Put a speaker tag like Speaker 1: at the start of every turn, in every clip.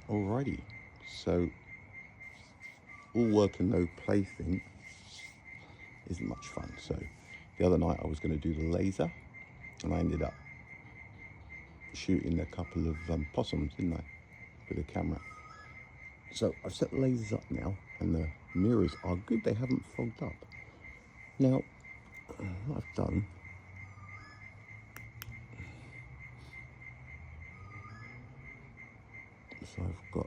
Speaker 1: Alrighty, so all work and no play thing isn't much fun. So the other night I was going to do the laser and I ended up shooting a couple of possums, didn't I, with a camera. So I've set the lasers up now and the mirrors are good, they haven't fogged up. Now, what I've done, so I've got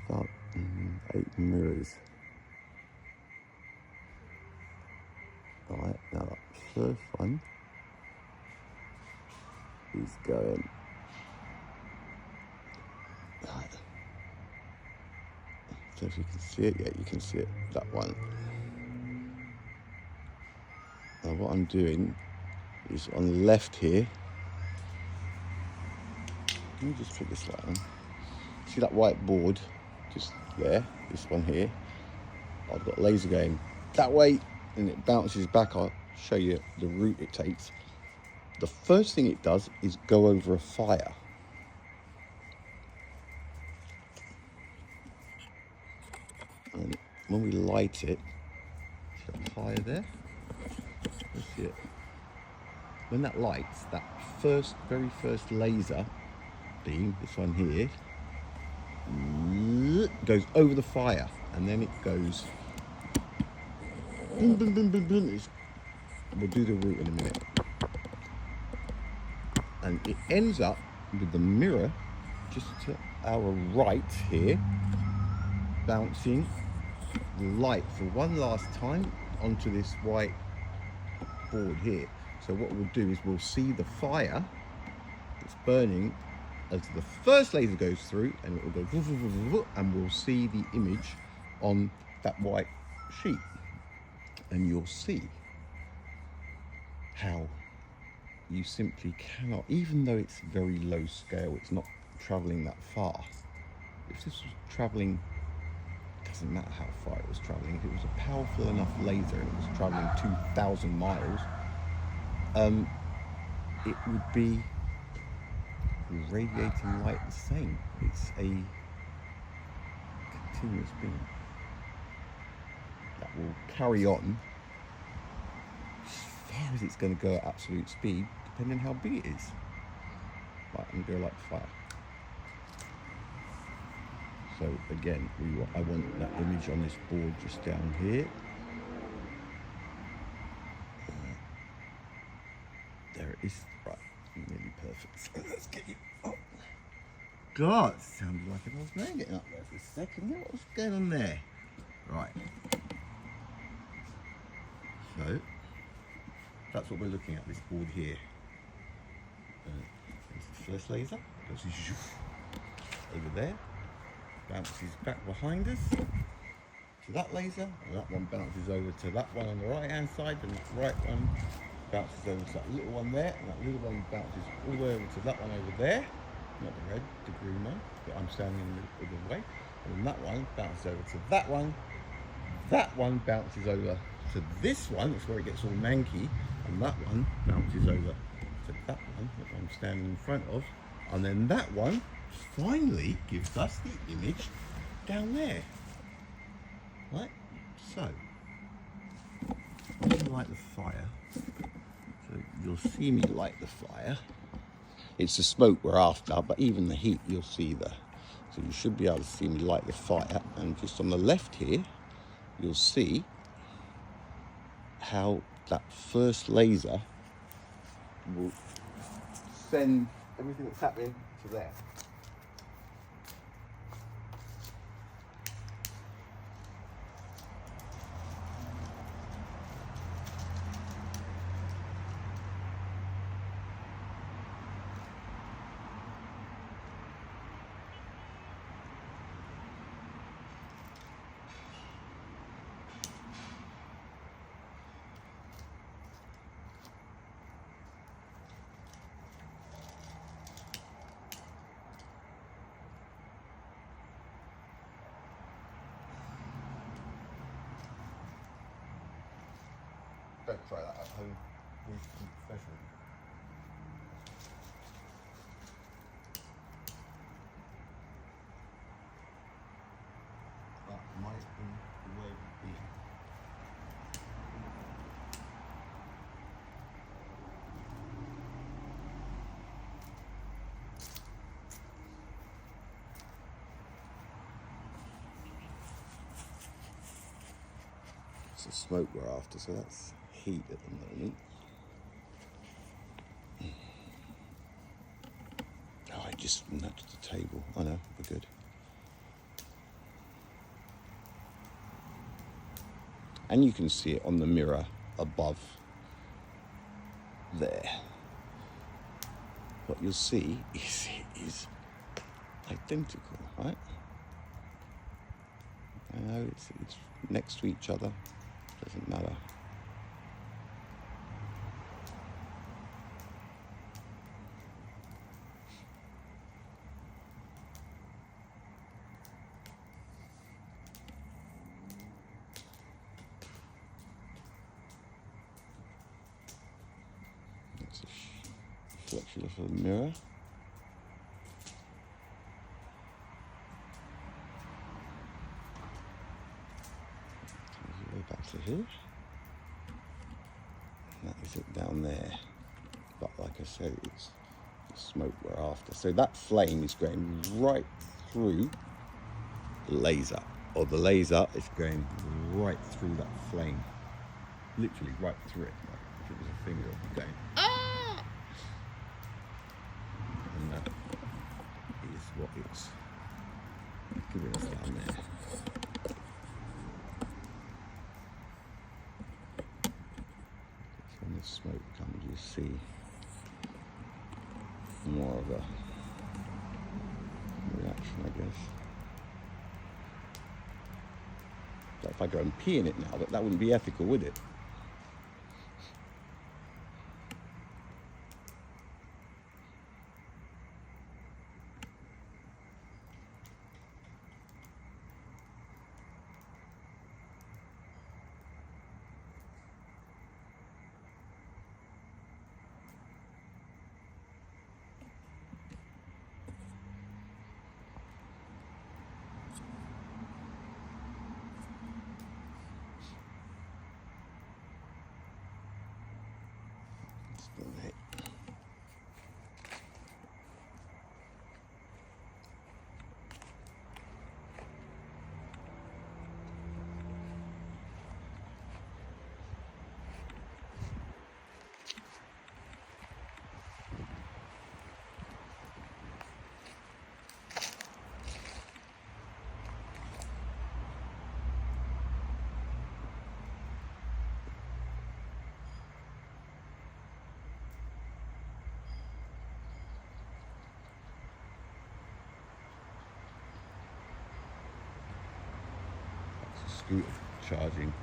Speaker 1: about 8 mirrors. Alright, now that first one is going. Right. So if you can see it, yeah, you can see it, that one. Now what I'm doing is on the left here, let me just put this light on. See that white board just there, this one here? I've got a laser going that way and it bounces back. I'll show you the route it takes. The first thing it does is go over a fire. And when we light it, see that fire there? Let's see it. When that lights, that very first laser beam, this one here, goes over the fire, and then it goes boom, boom, boom, boom, boom. We'll do the route in a minute. And it ends up with the mirror just to our right here, bouncing light for one last time onto this white board here. So what we'll do is we'll see the fire that's burning as the first laser goes through, and it will go, and we'll see the image on that white sheet. And you'll see how you simply cannot, even though it's very low scale, it's not traveling that far. If this was traveling, it doesn't matter how far it was traveling, if it was a powerful enough laser and it was traveling 2,000 miles, it would be radiating light the same. It's a continuous beam that will carry on as far as it's going to go at absolute speed, depending on how big it is. Right, I'm going to light the fire. So again, I want that image on this board just down here. There it is. Right, nearly perfect. So let's get you up. God, it sounded like I was going getting up there for a second. What was going on there? Right. So that's what we're looking at, this board here. There's the first laser, goes over there, bounces back behind us to that laser, and that one bounces over to that one on the right hand side, and the right one bounces over to that little one there, and that little one bounces all the way over to that one over there, not the red, the green one, but I'm standing in the other way, and then that one bounces over to that one bounces over to this one, that's where it gets all manky, and that one bounces over to that one that I'm standing in front of, and then that one finally gives us the image down there. Right? So, I'm going to light the fire. So you'll see me light the fire. It's the smoke we're after, but even the heat you'll see there. So you should be able to see me light the fire, and just on the left here, you'll see how that first laser will send everything that's happening to there. Don't try that at home. Please be professional. That's the smoke we're after, so that's heat at the moment. Oh, I just nudged the table. Oh no, we're good. And you can see it on the mirror above there. What you'll see is it is identical, right? I know it's next to each other, doesn't matter. That's a reflection of the mirror. Go back to here. And that is it down there. But like I said, it's the smoke we're after. So that flame is going right through the laser, or the laser is going right through that flame. Literally right through it. Like if it was a finger going, ah! And that is what it's giving us down there. When the smoke comes, you see more of a reaction, I guess. But if I go and pee in it now, that wouldn't be ethical, would it? Right. Scooter charging.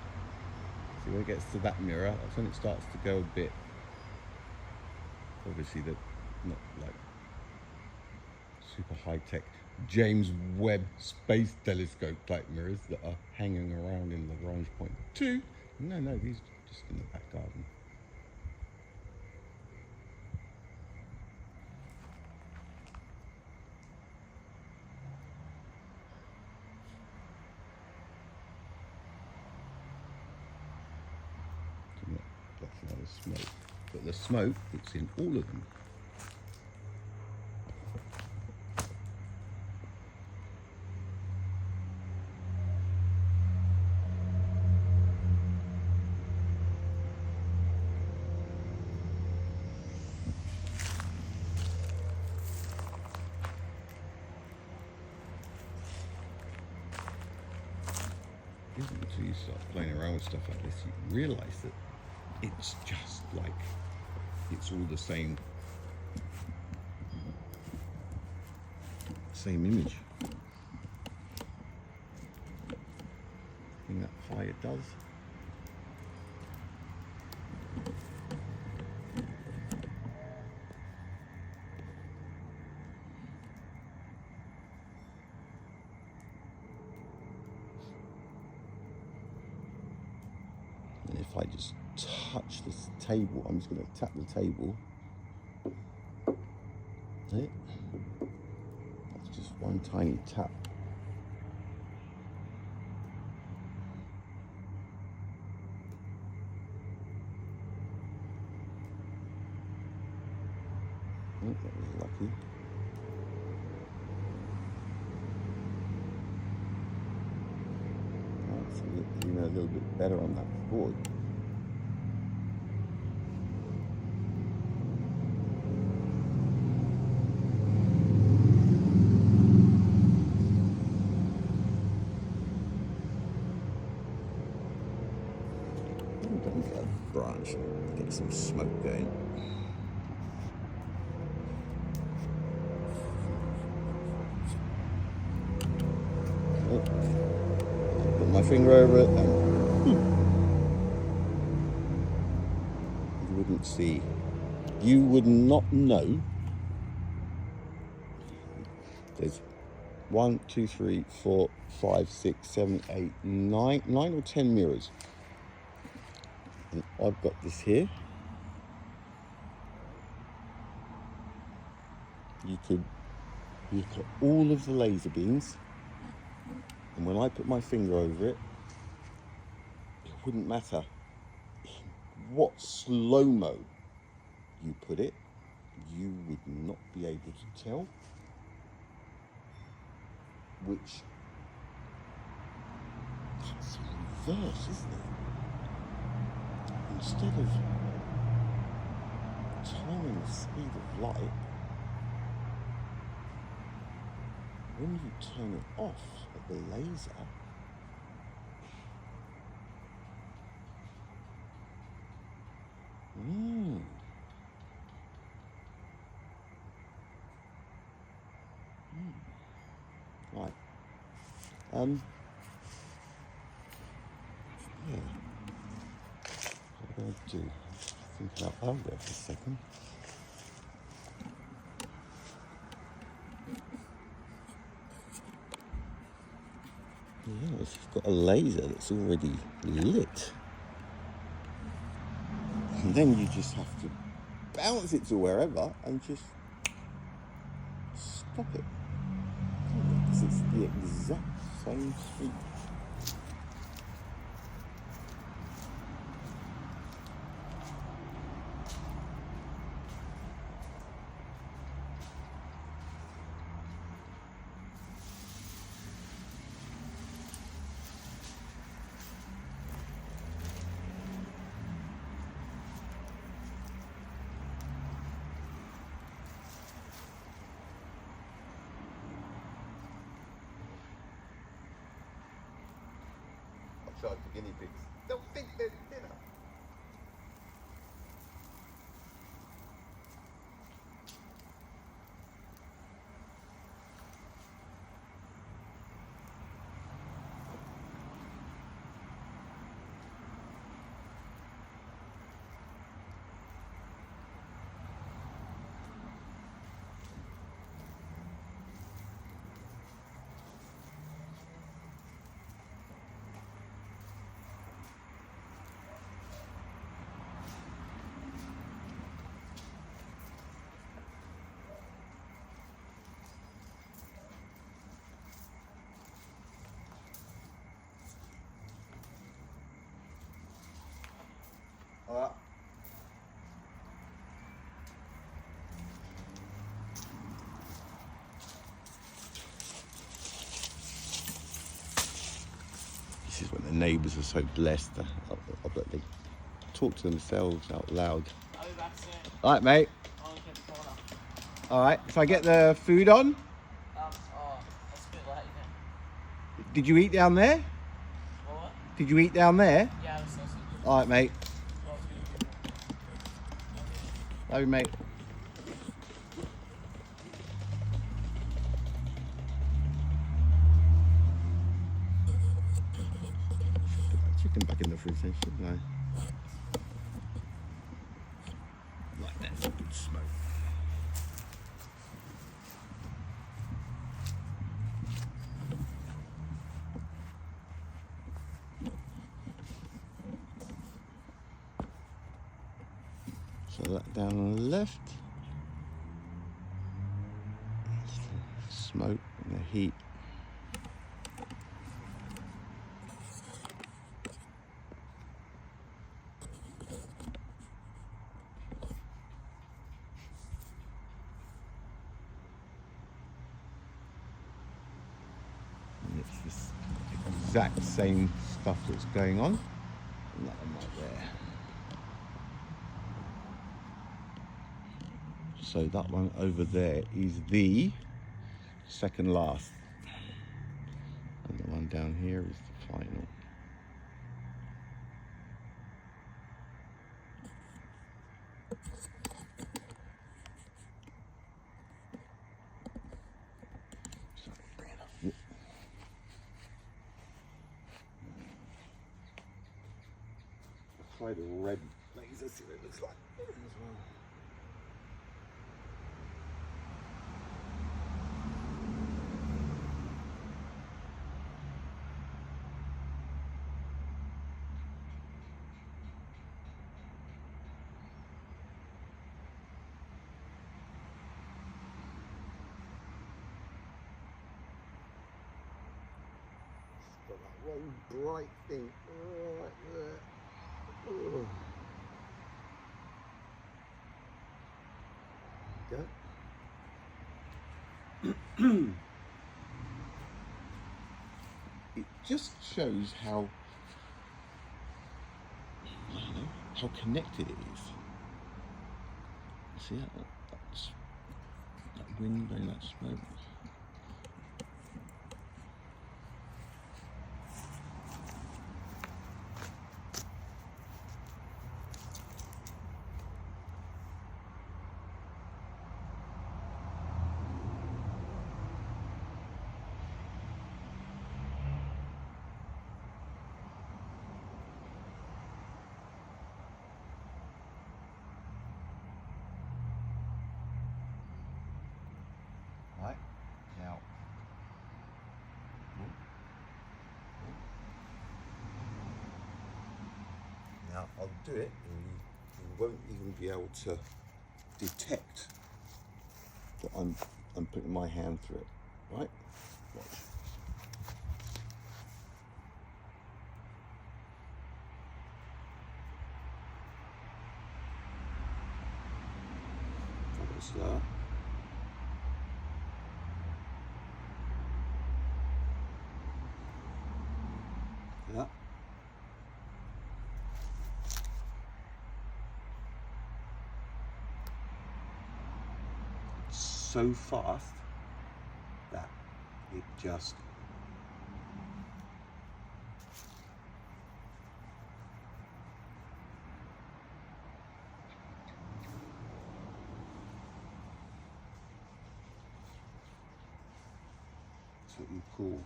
Speaker 1: See when it gets to that mirror, that's when it starts to go a bit. Obviously, the not like super high tech James Webb Space Telescope type mirrors that are hanging around in Lagrange Point 2. No, these are just in the back garden. That's another smoke. But the smoke, it's in all of them. Until you start playing around with stuff like this, you realise that it's just like, it's all the same image. Thing that fire does. And if I just touch this table, I'm just going to tap the table. See? That's just one tiny tap. Oh, that was lucky. a little bit better on that board. Don't get a branch, get some smoke going. Put my finger over it and you wouldn't see. You would not know. There's 1, 2, 3, 4, 5, 6, 7, 8, 9 or 10 mirrors. And I've got this here. You could look at all of the laser beams, and when I put my finger over it, it wouldn't matter what slow-mo you put it, you would not be able to tell which. That's reverse, isn't it? Instead of timing the speed of light, when you turn it off at the laser, right. Yeah. What am I going to do? I'm thinking out loud there for a second. Yeah, if you've got a laser that's already lit, and then you just have to bounce it to wherever and just stop it. Because it's the exact same speed. Charge the guinea pigs. Don't think they're dinner. All right. This is when the neighbours are so blessed. I bet they talk to themselves out loud.
Speaker 2: I'll be back soon.
Speaker 1: All right, mate.
Speaker 2: I'll get the corner.
Speaker 1: All right. If I get the food on,
Speaker 2: That's a bit late, yeah.
Speaker 1: did you eat down there?
Speaker 2: What?
Speaker 1: Did you eat down there?
Speaker 2: Yeah, the sausage.
Speaker 1: All right, mate.
Speaker 2: Well,
Speaker 1: Love you, mate. Chicken back in the fridge then, shouldn't I? Like that, good smoke. So that down on the left. Smoke and the heat. And it's this exact same stuff that's going on. And that one right there. So that one over there is the second last. And the one down here is the final. Try the red laser, see what it looks like as well. It's got that one bright thing right there. Oh. Go. It just shows how, I don't know, how connected it is. See that wind and that smoke. Right, now, I'll do it and you won't even be able to detect that I'm putting my hand through it, right? Watch. A bit slower. Yeah. So fast that it just that's what you call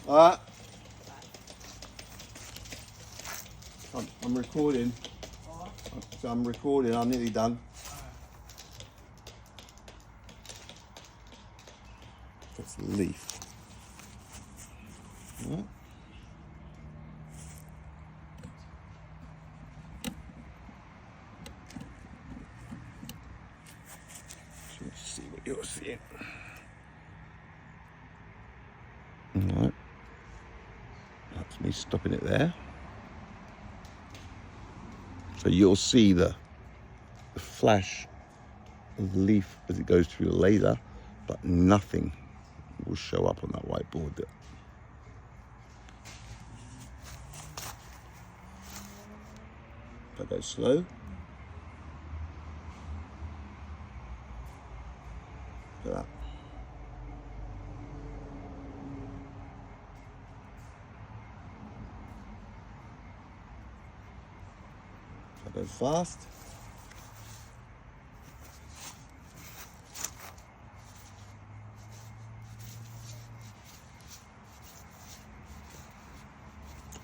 Speaker 1: right. I'm recording. So I'm recording. I'm nearly done. That's the leaf. Right. So let's see what you're seeing. All right. That's me stopping it there. So you'll see the flash of the leaf as it goes through the laser, but nothing will show up on that whiteboard. If I go slow, look at that. If I go fast,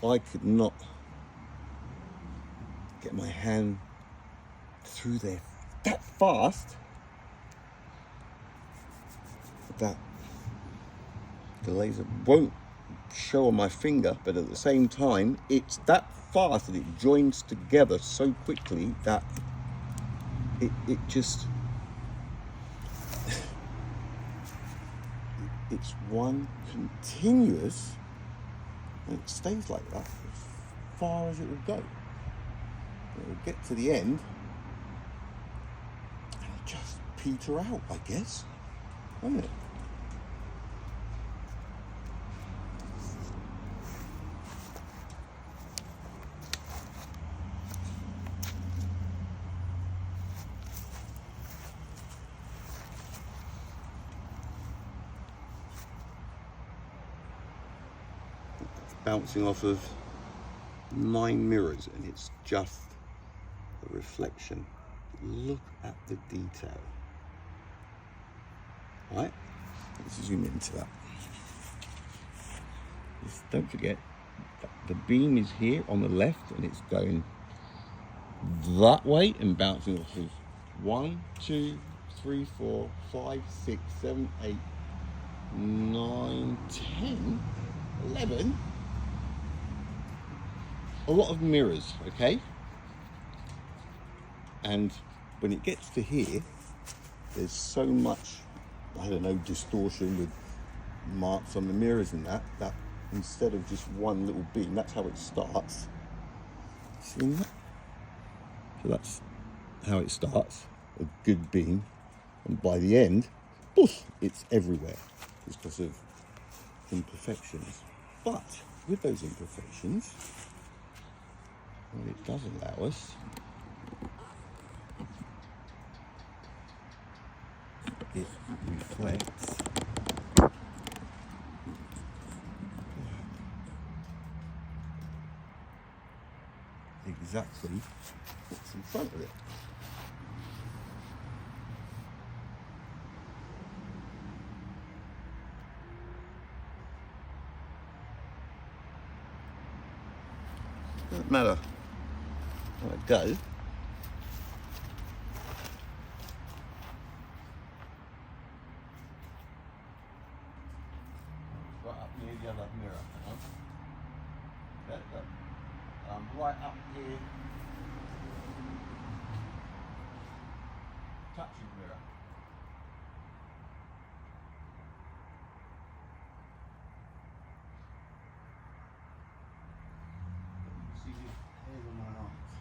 Speaker 1: I could not get my hand through there that fast that the laser won't show on my finger, but at the same time it's that fast that it joins together so quickly that it just it's one continuous, and it stays like that as far as it will go. It will get to the end and just peter out, I guess. isn't it? It's bouncing off of 9 mirrors, and it's just a reflection. Look at the detail. Right, let's zoom into that. Just don't forget that the beam is here on the left, and it's going that way and bouncing off of 1, 2, 3, 4, 5, 6, 7, 8, 9, 10, 11. A lot of mirrors, okay? And when it gets to here, there's so much, I don't know, distortion with marks on the mirrors and that instead of just one little beam, that's how it starts. See that? So that's how it starts, a good beam. And by the end, poof, it's everywhere. It's because of imperfections. But with those imperfections, what it does allow us it reflects exactly what's in front of it. Doesn't matter how it goes. Right up near the other mirror. Hang on. Look. Right up here, touching the mirror. You can see the hairs on my arms.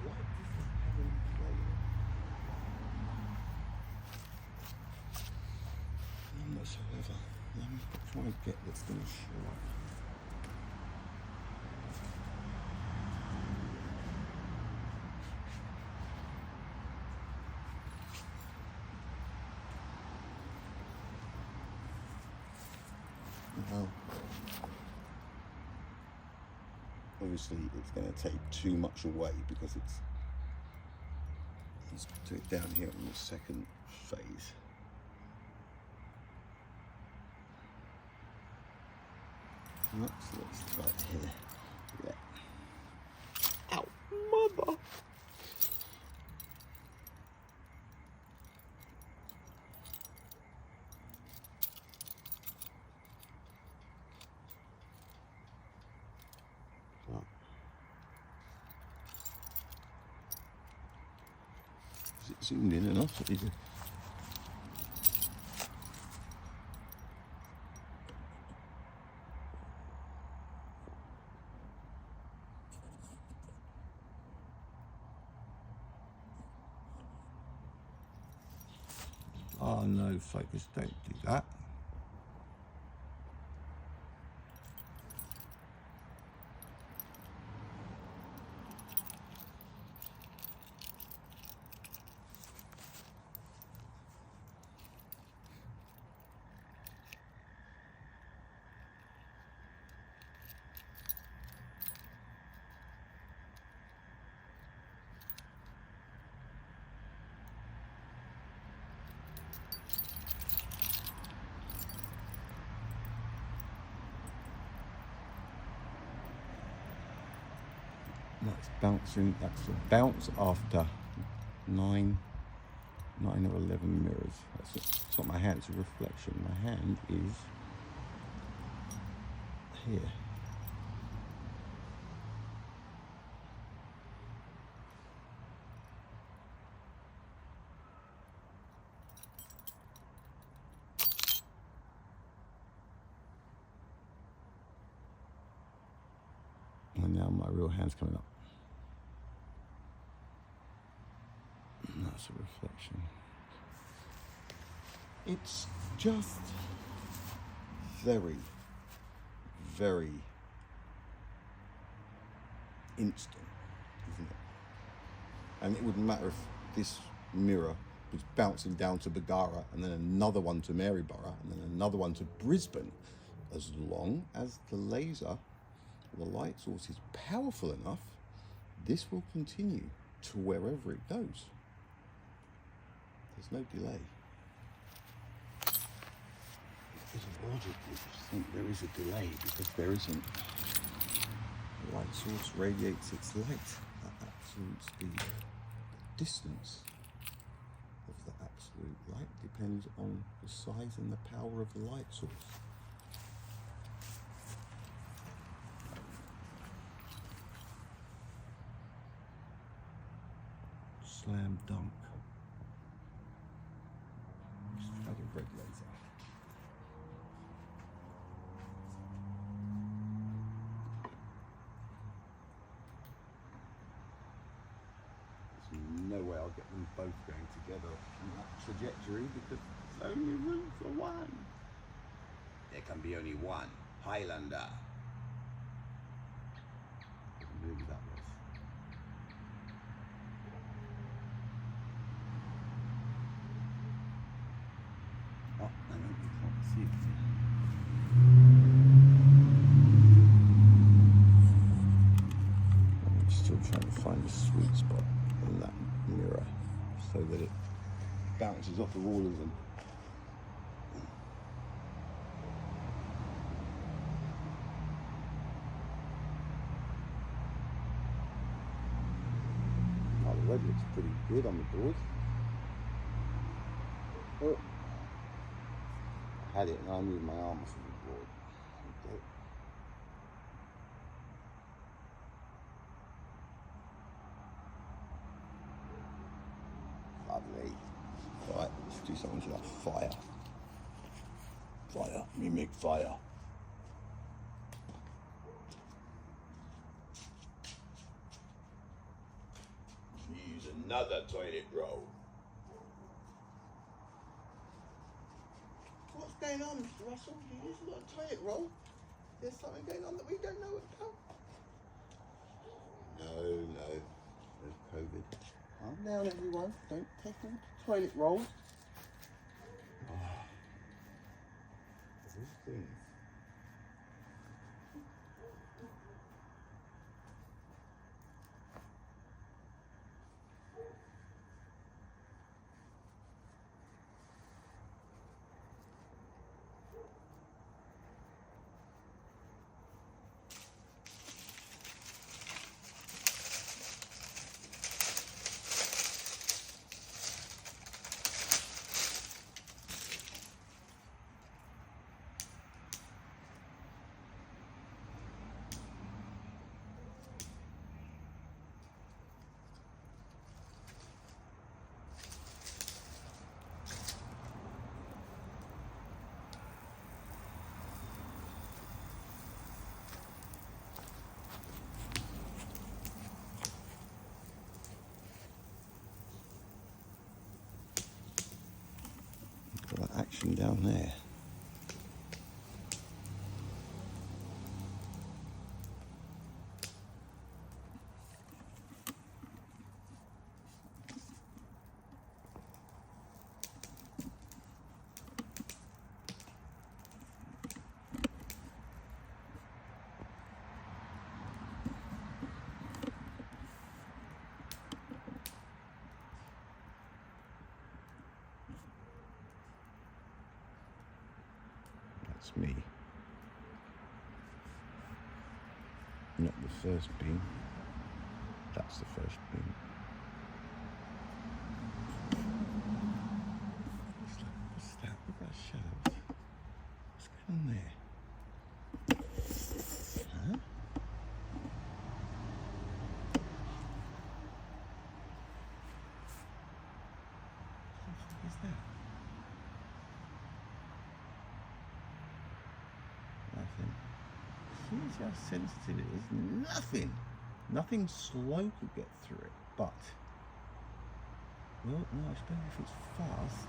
Speaker 1: What does this have in play? None whatsoever. Let me try and get this going to show up. Well, obviously it's going to take too much away because let's put it down here on the second phase. Let's try it here. Yeah. Ow, mother! Right. Is it zoomed in enough? What is it? Oh no, focus, don't do that. That's bouncing, that's a bounce after 9 or 11 mirrors. It's not my hand, it's a reflection. My hand is here. And now my real hand's coming up. And that's a reflection. It's just very, very instant, isn't it? And it wouldn't matter if this mirror was bouncing down to Bagara and then another one to Maryborough and then another one to Brisbane, as long as the laser, the light source, is powerful enough, this will continue to wherever it goes. There's no delay. It's logical to think there is a delay because there isn't. The light source radiates its light at absolute speed. The distance of the absolute light depends on the size and the power of the light source. Slam dunk. Let's try the red laser. There's no way I'll get them both going together in that trajectory because there's only room for one.
Speaker 3: There can be only one Highlander.
Speaker 1: Maybe that was. Oh, hang on, you can't see it. I'm still trying to find a sweet spot in that mirror so that it bounces off of all of them. Oh, the red looks pretty good on the board. Oh. I had it and I moved my arm off of the board. Okay. Lovely. Right, let's do something to that fire. Fire, mimic fire.
Speaker 3: Use another toilet roll.
Speaker 1: What's going on, Mr. Russell? You use a lot of toilet roll. There's something going on that we don't know about. No. There's COVID. Calm down, everyone. Don't take all the toilet rolls. Those things. Got that action down there. That's me. Not the first beam. That's the first beam. What's that? Look at that shadows. What's going on there? Huh? What the fuck is that? Nothing. Here's how sensitive it is. Nothing slow could get through it, but, well, no, I suppose if it's fast.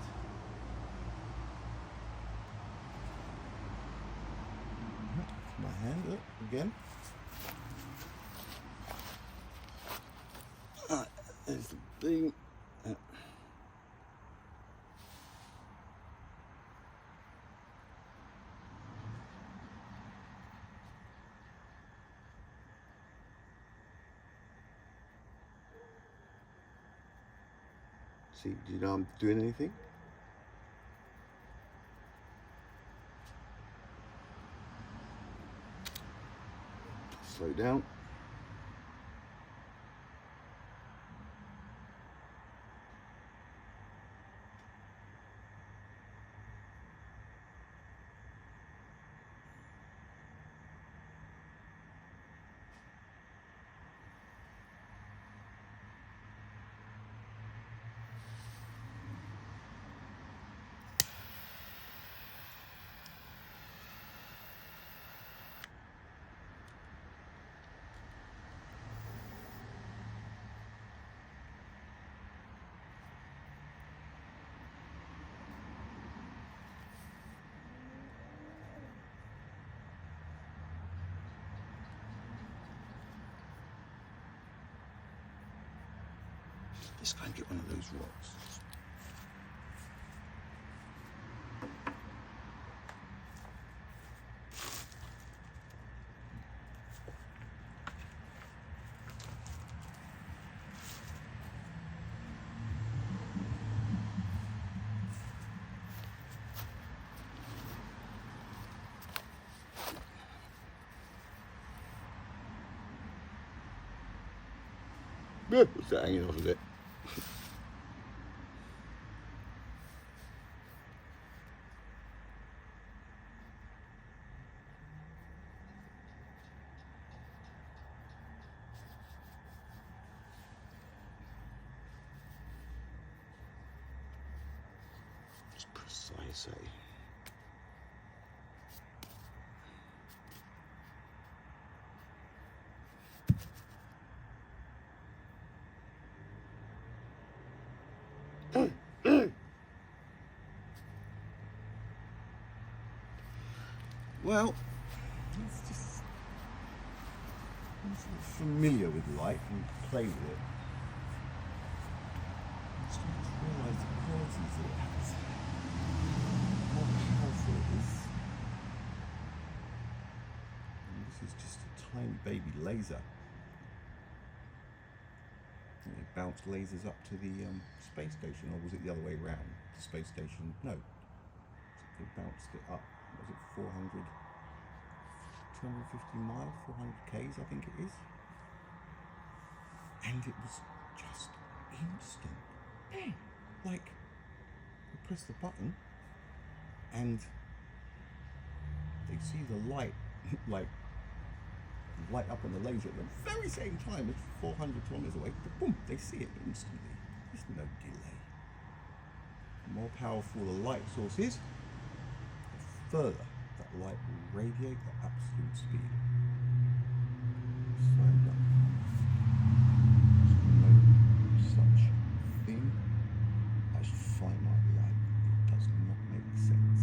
Speaker 1: My hand, look, again. There's the beam. See, do you know I'm doing anything? Slow down. Let's go and get one of those rocks. What's that hanging off of it? It's precise, eh? Well, it's just I'm sort of familiar with light and play with it. I'm starting to realise the qualities that it has, how powerful it is. And this is just a tiny baby laser. And it bounced lasers up to the space station, or was it the other way around? The space station, no. It bounced it up, was it 400, 250 miles, 400 Ks I think it is. And it was just instant. Bang! Like, you press the button and they see the light, like, light up on the laser at the very same time. It's 400 kilometers away, but boom, they see it instantly. There's no delay. The more powerful the light source is, the further that light will radiate at absolute speed. So done. There's no such thing as finite light. It does not make sense.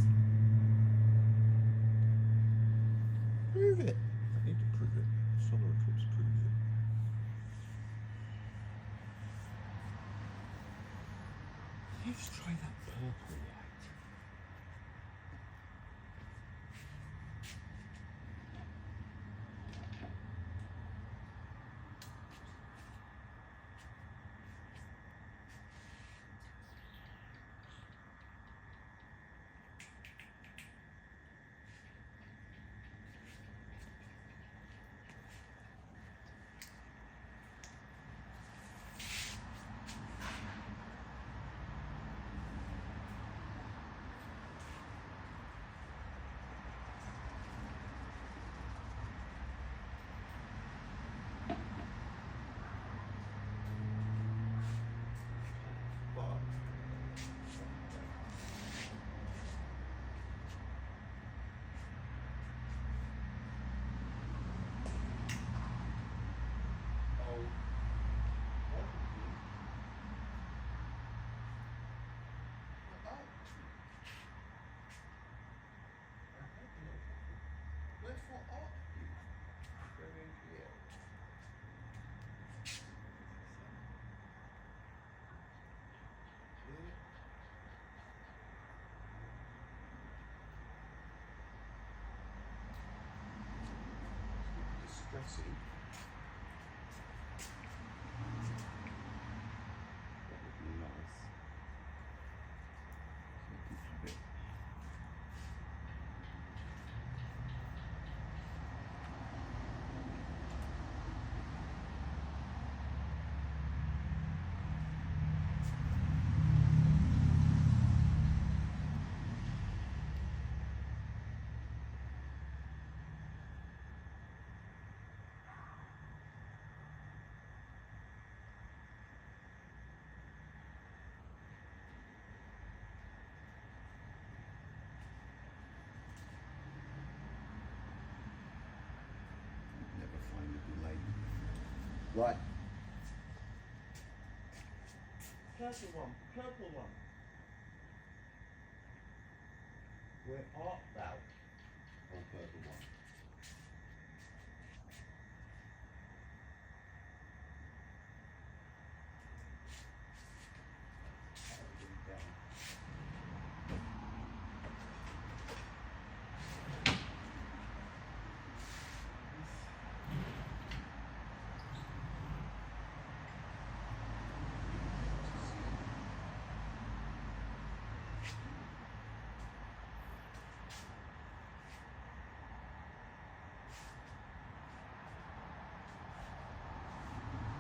Speaker 1: Prove it. I need to prove it. Solar Eclipse proves it. Let's try that purple light. Right. Purple one, purple one. Where art thou? Oh, purple one.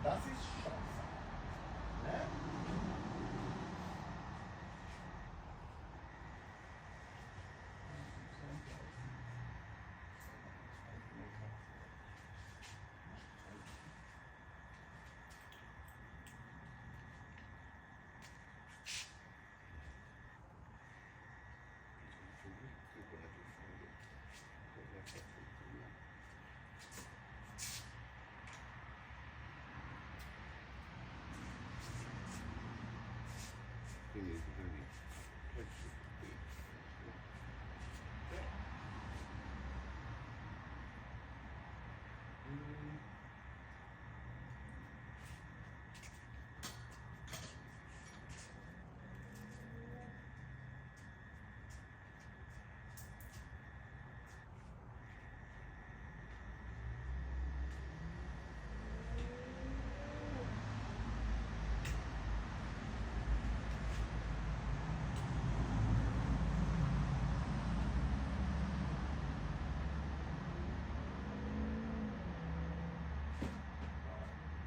Speaker 1: Das ist scheiße. Ne?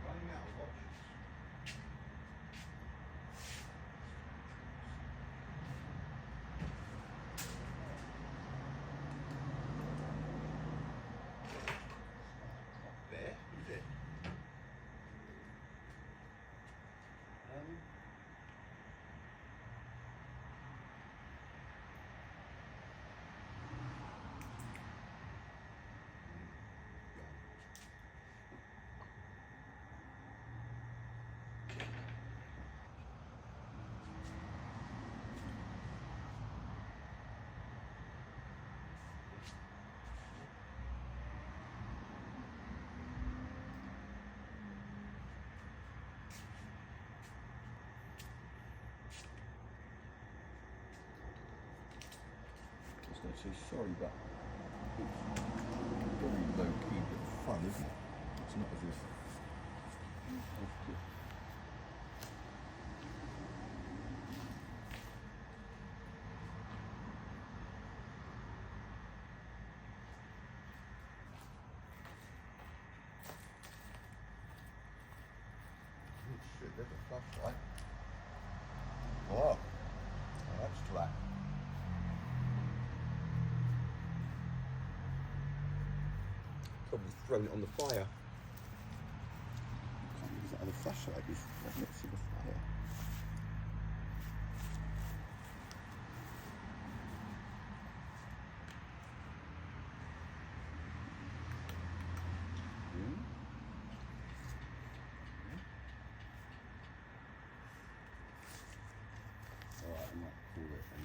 Speaker 1: Running out of options. Not there, is it? I was going to say sorry, but it's very low key bit of fun, isn't it? It's not as if. Oh shit, there's a flashlight. Oh, that's flat. Probably thrown it on the fire. Can't use that other flashlight, it's right next to the fire. Alright, I might call it then.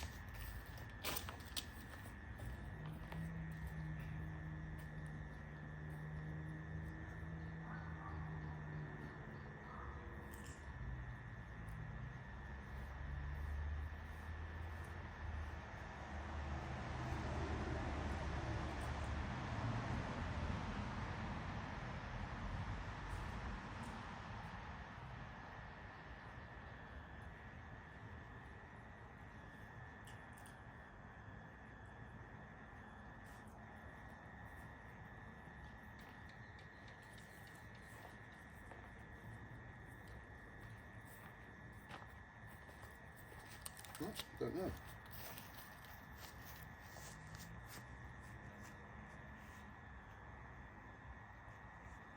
Speaker 1: What? Don't know.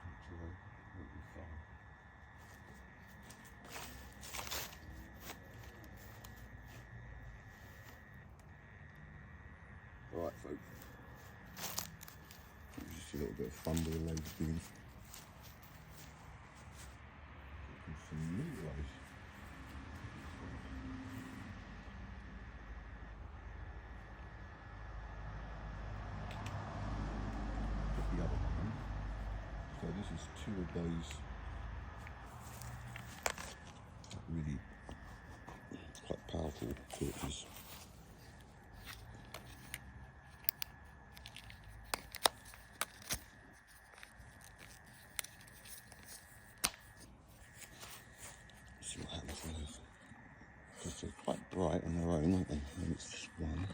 Speaker 1: Actually, it'll be fine. Alright folks, it was just a little bit of fun with the laser beams. this is two of those really quite powerful torches. See what happens with those. Because they're quite bright on their own, aren't they? And it's just one.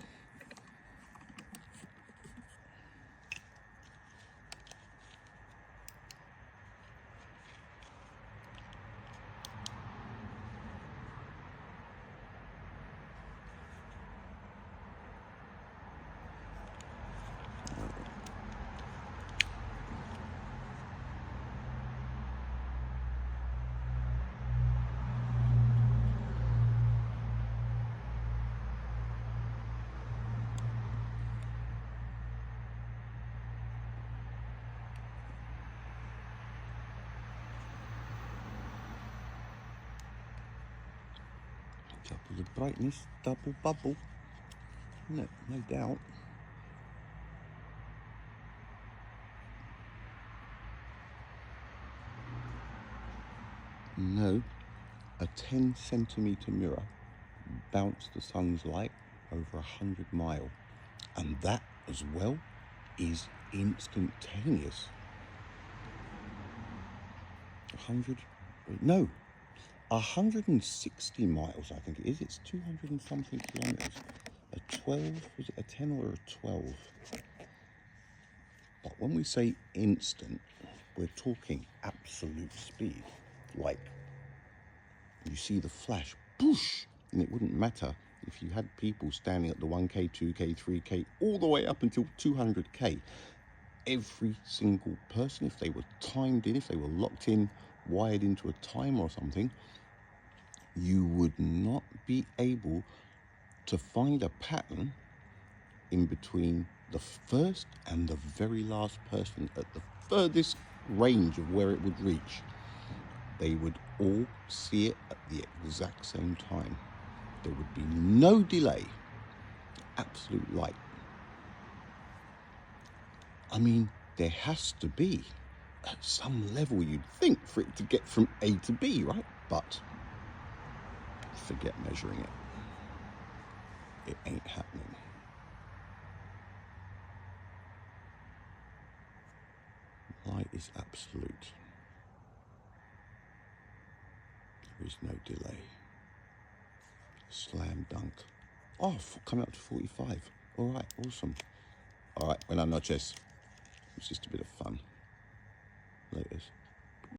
Speaker 1: Double the brightness, double bubble. Isn't it? No doubt. No, a 10 centimetre mirror bounced the sun's light over 100 miles. And that as well is instantaneous. 160 miles, I think it is. It's 200 and something kilometres. A 12, was it a 10 or a 12? But when we say instant, we're talking absolute speed. Like, you see the flash, boosh, and it wouldn't matter if you had people standing at the 1K, 2K, 3K, all the way up until 200K. Every single person, if they were timed in, if they were locked in, wired into a timer or something, you would not be able to find a pattern in between the first and the very last person at the furthest range of where it would reach. They would all see it at the exact same time. There would be no delay. Absolute light. I mean, there has to be, at some level you'd think, for it to get from A to B, right? But forget measuring it. It ain't happening. Light is absolute. There is no delay. Slam dunk. Oh, coming up to 45. All right, awesome. All right, buenas noches. It's just a bit of fun. Laters.